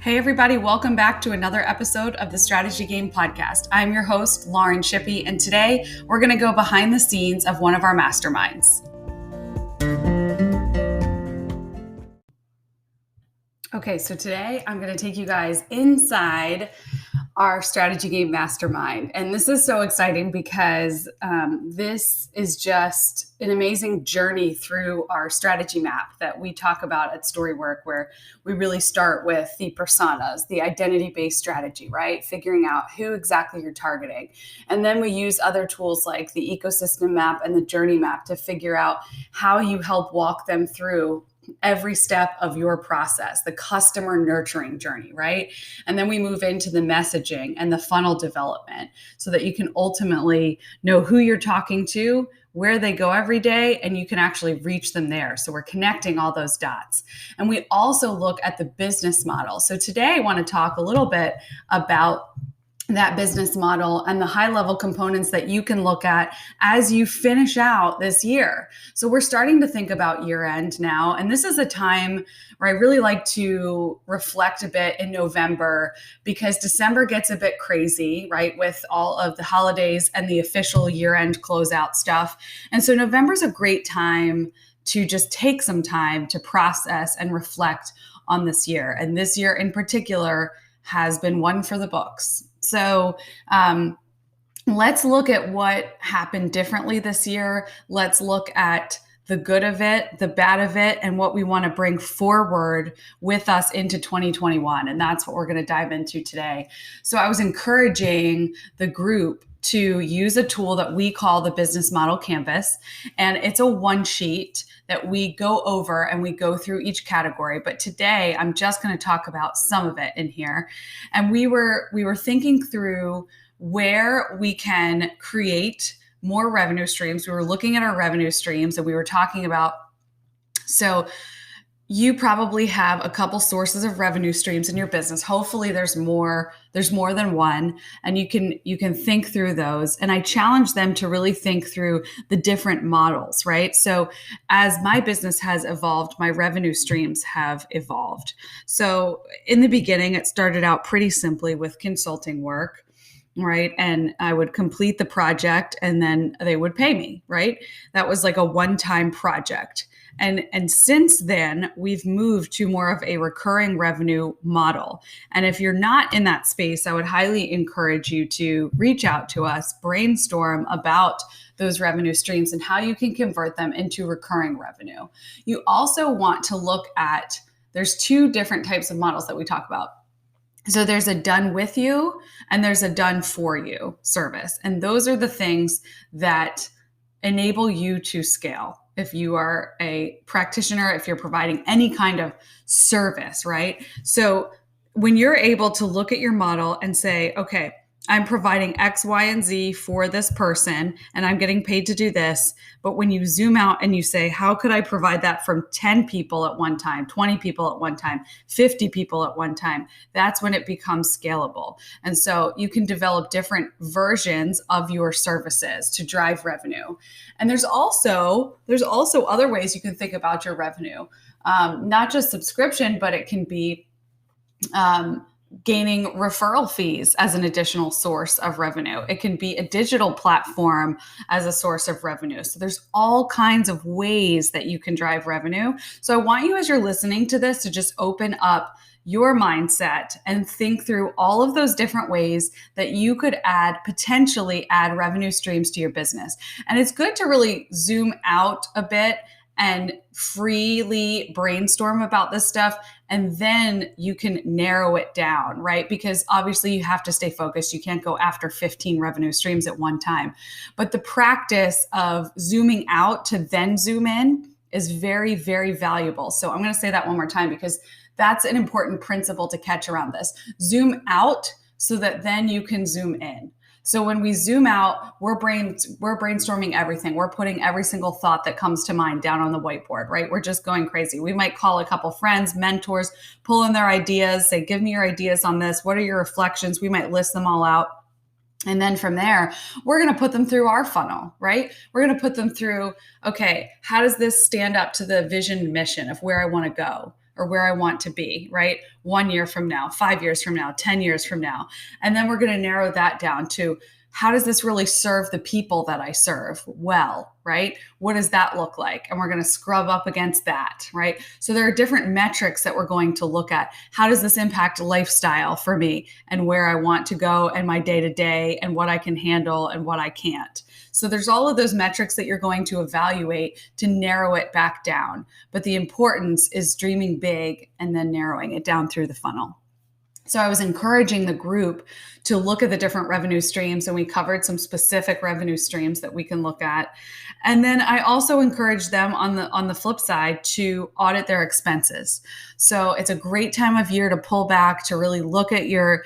Hey, everybody, welcome back to another episode of the Strategy Game Podcast. I'm your host, Lauren Shippey, and today we're going to go behind the scenes of one of our masterminds. Okay, so today I'm going to take you guys inside our Strategy Game Mastermind. And this is so exciting because this is just an amazing journey through our strategy map that we talk about at Storywork, where we really start with the personas, the identity-based strategy, right? Figuring out who exactly you're targeting. And then we use other tools like the ecosystem map and the journey map to figure out how you help walk them through every step of your process, the customer nurturing journey, right? And then we move into the messaging and the funnel development so that you can ultimately know who you're talking to, where they go every day, and you can actually reach them there. So we're connecting all those dots. And we also look at the business model. So today I want to talk a little bit about that business model and the high level components that you can look at as you finish out this year. So we're starting to think about year end now. And this is a time where I really like to reflect a bit in November because December gets a bit crazy, right? With all of the holidays and the official year end closeout stuff. And so November is a great time to just take some time to process and reflect on this year. And this year in particular has been one for the books. So let's look at what happened differently this year. Let's look at the good of it, the bad of it, and what we want to bring forward with us into 2021. And that's what we're going to dive into today. So I was encouraging the group to use a tool that we call the Business Model Canvas. And it's a one sheet that we go over and we go through each category. But today I'm just going to talk about some of it in here. And we were thinking through where we can create more revenue streams. We were looking at our revenue streams and we were talking about, so you probably have a couple sources of revenue streams in your business. Hopefully there's more than one, and you can think through those. And I challenge them to really think through the different models, right? So as my business has evolved, my revenue streams have evolved. So in the beginning, it started out pretty simply with consulting work, right? And I would complete the project and then they would pay me, right? That was like a one-time project. And since then, we've moved to more of a recurring revenue model. And if you're not in that space, I would highly encourage you to reach out to us, brainstorm about those revenue streams and how you can convert them into recurring revenue. You also want to look at, there's two different types of models that we talk about. So there's a done with you and there's a done for you service. And those are the things that enable you to scale. If you are a practitioner, if you're providing any kind of service, right? So when you're able to look at your model and say, okay, I'm providing X, Y, and Z for this person, and I'm getting paid to do this. But when you zoom out and you say, how could I provide that from 10 people at one time, 20 people at one time, 50 people at one time? That's when it becomes scalable. And so you can develop different versions of your services to drive revenue. And there's also other ways you can think about your revenue, not just subscription, but it can be gaining referral fees as an additional source of revenue. It can be a digital platform as a source of revenue. So there's all kinds of ways that you can drive revenue. So I want you, as you're listening to this, to just open up your mindset and think through all of those different ways that you could potentially add revenue streams to your business. And it's good to really zoom out a bit and freely brainstorm about this stuff. And then you can narrow it down, right? Because obviously you have to stay focused. You can't go after 15 revenue streams at one time. But the practice of zooming out to then zoom in is very, very valuable. So I'm going to say that one more time because that's an important principle to catch around this. Zoom out so that then you can zoom in. So when we zoom out, we're brainstorming everything. We're putting every single thought that comes to mind down on the whiteboard, right? We're just going crazy. We might call a couple friends, mentors, pull in their ideas, say, give me your ideas on this. What are your reflections? We might list them all out. And then from there, we're going to put them through our funnel, right? We're going to put them through, okay, how does this stand up to the vision and mission of where I want to go? or where I want to be, right? 1 year from now, 5 years from now, 10 years from now. And then we're going to narrow that down to, how does this really serve the people that I serve well, right? What does that look like? And we're going to scrub up against that, right? So there are different metrics that we're going to look at. How does this impact lifestyle for me and where I want to go and my day to day and what I can handle and what I can't? So there's all of those metrics that you're going to evaluate to narrow it back down. But the importance is dreaming big and then narrowing it down through the funnel. So I was encouraging the group to look at the different revenue streams, and we covered some specific revenue streams that we can look at. And then I also encouraged them on the flip side to audit their expenses. So it's a great time of year to pull back, to really look at your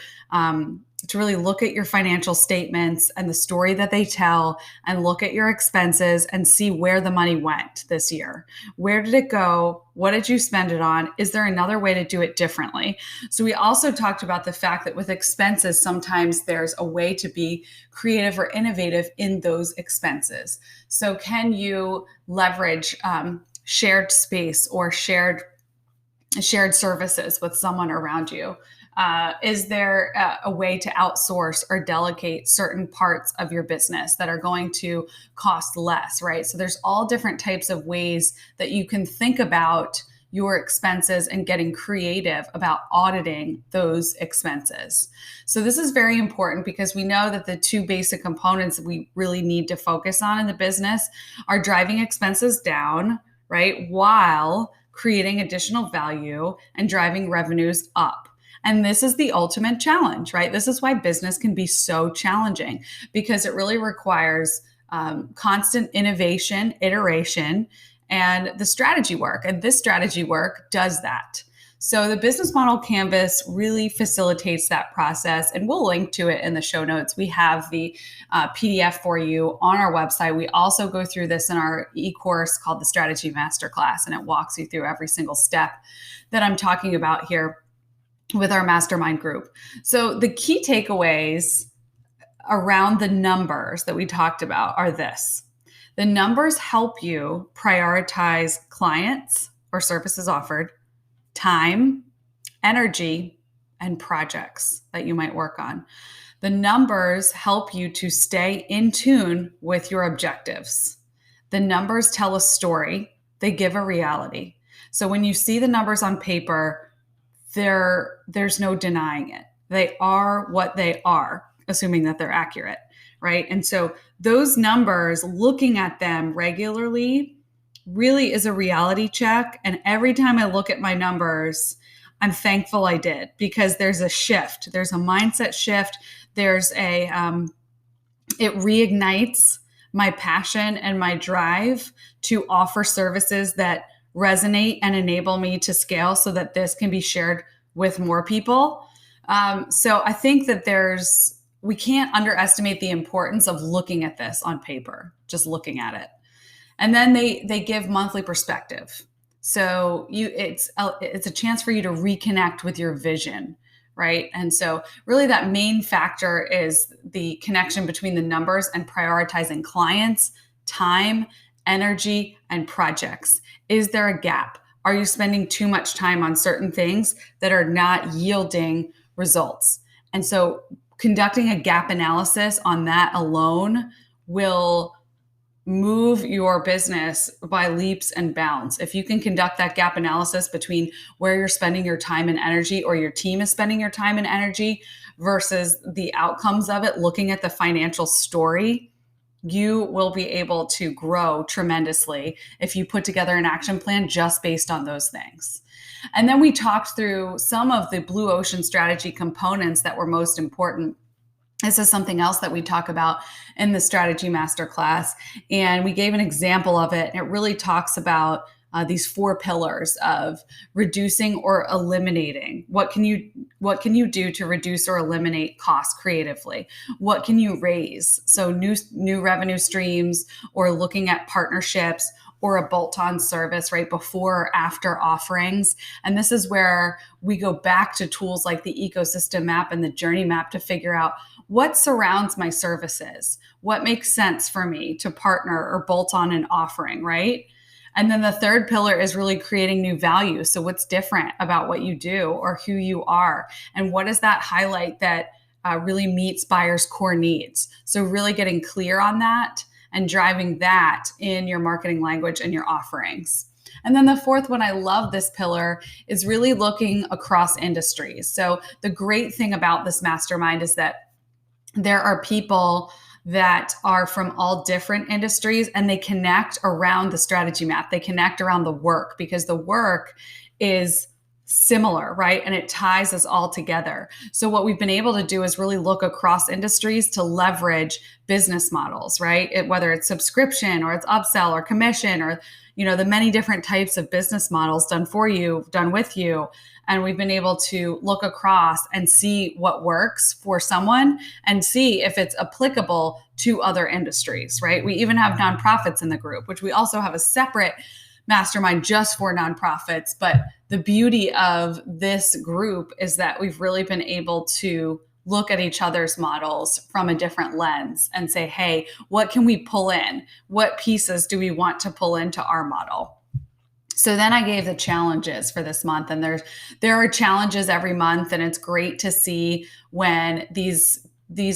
financial statements and the story that they tell, and look at your expenses and see where the money went this year. Where did it go? What did you spend it on? Is there another way to do it differently? So we also talked about the fact that with expenses, sometimes there's a way to be creative or innovative in those expenses. So can you leverage shared space or shared services with someone around you? Is there a way to outsource or delegate certain parts of your business that are going to cost less, right? So there's all different types of ways that you can think about your expenses and getting creative about auditing those expenses. So this is very important because we know that the two basic components we really need to focus on in the business are driving expenses down, right? While creating additional value and driving revenues up. And this is the ultimate challenge, right? This is why business can be so challenging, because it really requires constant innovation, iteration, and the strategy work. And this strategy work does that. So the business model canvas really facilitates that process, and we'll link to it in the show notes. We have the PDF for you on our website. We also go through this in our e-course called the Strategy Masterclass, and it walks you through every single step that I'm talking about here with our mastermind group. So the key takeaways around the numbers that we talked about are this. The numbers help you prioritize clients or services offered, time, energy, and projects that you might work on. The numbers help you to stay in tune with your objectives. The numbers tell a story. They give a reality. So when you see the numbers on paper, there's no denying it. They are what they are, assuming that they're accurate, right? And so those numbers, looking at them regularly really is a reality check. And every time I look at my numbers, I'm thankful I did, because there's a shift. There's a mindset shift. There's it reignites my passion and my drive to offer services that resonate and enable me to scale so that this can be shared with more people. So I think that we can't underestimate the importance of looking at this on paper, just looking at it. And then they give monthly perspective. So it's a chance for you to reconnect with your vision, right? And so really that main factor is the connection between the numbers and prioritizing clients, time, energy, and projects. Is there a gap? Are you spending too much time on certain things that are not yielding results? And so conducting a gap analysis on that alone will move your business by leaps and bounds. If you can conduct that gap analysis between where you're spending your time and energy, or your team is spending your time and energy, versus the outcomes of it, looking at the financial story, you will be able to grow tremendously if you put together an action plan just based on those things. And then we talked through some of the blue ocean strategy components that were most important. This is something else that we talk about in the Strategy Masterclass. And we gave an example of it. And it really talks about these 4 pillars of reducing or eliminating. What can you do to reduce or eliminate costs creatively? What can you raise? So new revenue streams, or looking at partnerships, or a bolt-on service right before or after offerings. And this is where we go back to tools like the ecosystem map and the journey map to figure out what surrounds my services, what makes sense for me to partner or bolt on an offering, right? And then the third pillar is really creating new value. So what's different about what you do or who you are? And what does that highlight that really meets buyers' core needs? So really getting clear on that and driving that in your marketing language and your offerings. And then the fourth one, I love this pillar, is really looking across industries. So the great thing about this mastermind is that there are people that are from all different industries and they connect around the strategy map. They connect around the work because the work is similar, right? And it ties us all together. So what we've been able to do is really look across industries to leverage business models, right? Whether it's subscription or it's upsell or commission or the many different types of business models done for you, done with you. And we've been able to look across and see what works for someone and see if it's applicable to other industries, right? We even have nonprofits in the group, which we also have a separate mastermind just for nonprofits. But the beauty of this group is that we've really been able to look at each other's models from a different lens and say, hey, what can we pull in? What pieces do we want to pull into our model? So then I gave the challenges for this month, and there are challenges every month, and it's great to see when these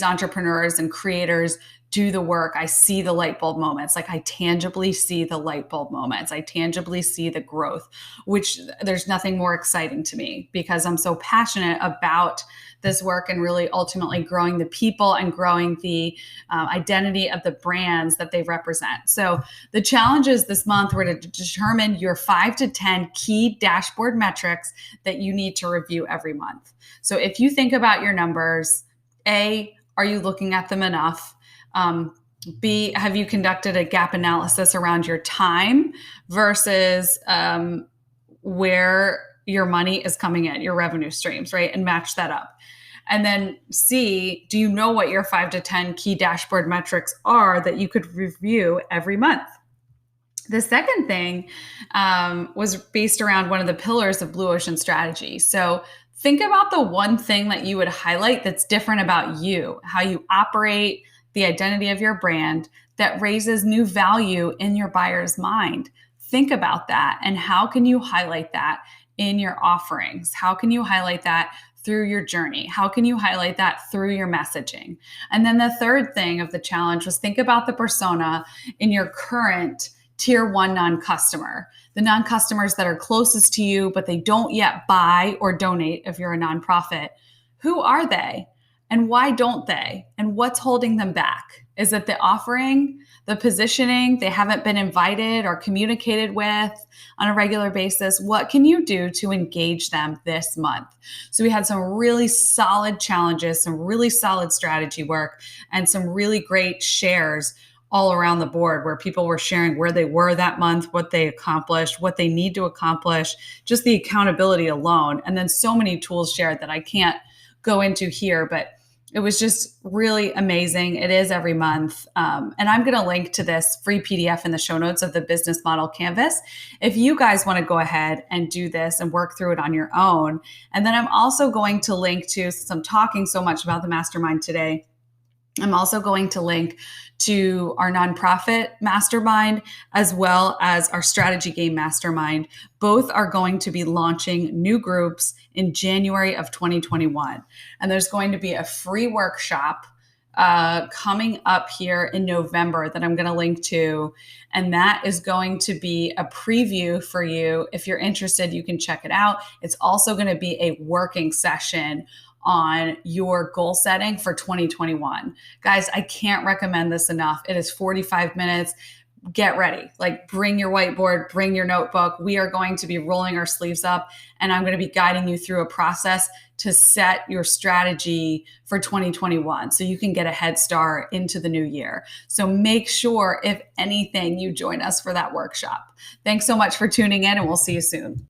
entrepreneurs and creators do the work. I see the light bulb moments. Like I tangibly see the light bulb moments. I tangibly see the growth, which there's nothing more exciting to me because I'm so passionate about this work and really ultimately growing the people and growing the identity of the brands that they represent. So the challenges this month were to determine your 5 to 10 key dashboard metrics that you need to review every month. So if you think about your numbers, A, are you looking at them enough? B, have you conducted a gap analysis around your time versus where your money is coming in, your revenue streams, right? And match that up. And then C, do you know what your 5 to 10 key dashboard metrics are that you could review every month? The second thing was based around one of the pillars of Blue Ocean Strategy. So think about the one thing that you would highlight that's different about you, how you operate, the identity of your brand that raises new value in your buyer's mind. Think about that and how can you highlight that in your offerings? How can you highlight that through your journey? How can you highlight that through your messaging? And then the third thing of the challenge was think about the persona in your current tier 1 non-customer, the non-customers that are closest to you, but they don't yet buy or donate if you're a nonprofit. Who are they? And why don't they? And what's holding them back? Is it the offering, the positioning, they haven't been invited or communicated with on a regular basis? What can you do to engage them this month? So we had some really solid challenges, some really solid strategy work, and some really great shares all around the board where people were sharing where they were that month, what they accomplished, what they need to accomplish, just the accountability alone. And then so many tools shared that I can't go into here, but it was just really amazing. It is every month. And I'm going to link to this free PDF in the show notes of the business model canvas. If you guys want to go ahead and do this and work through it on your own. And then I'm also going to link to, since I'm talking so much about the mastermind today, I'm also going to link to our nonprofit mastermind as well as our strategy game mastermind. Both are going to be launching new groups in January of 2021. And there's going to be a free workshop coming up here in November that I'm going to link to. And that is going to be a preview for you. If you're interested, you can check it out. It's also going to be a working session on your goal setting for 2021. Guys, I can't recommend this enough. It is 45 minutes. Get ready. Like bring your whiteboard, bring your notebook. We are going to be rolling our sleeves up and I'm going to be guiding you through a process to set your strategy for 2021 so you can get a head start into the new year. So make sure, if anything, you join us for that workshop. Thanks so much for tuning in and we'll see you soon.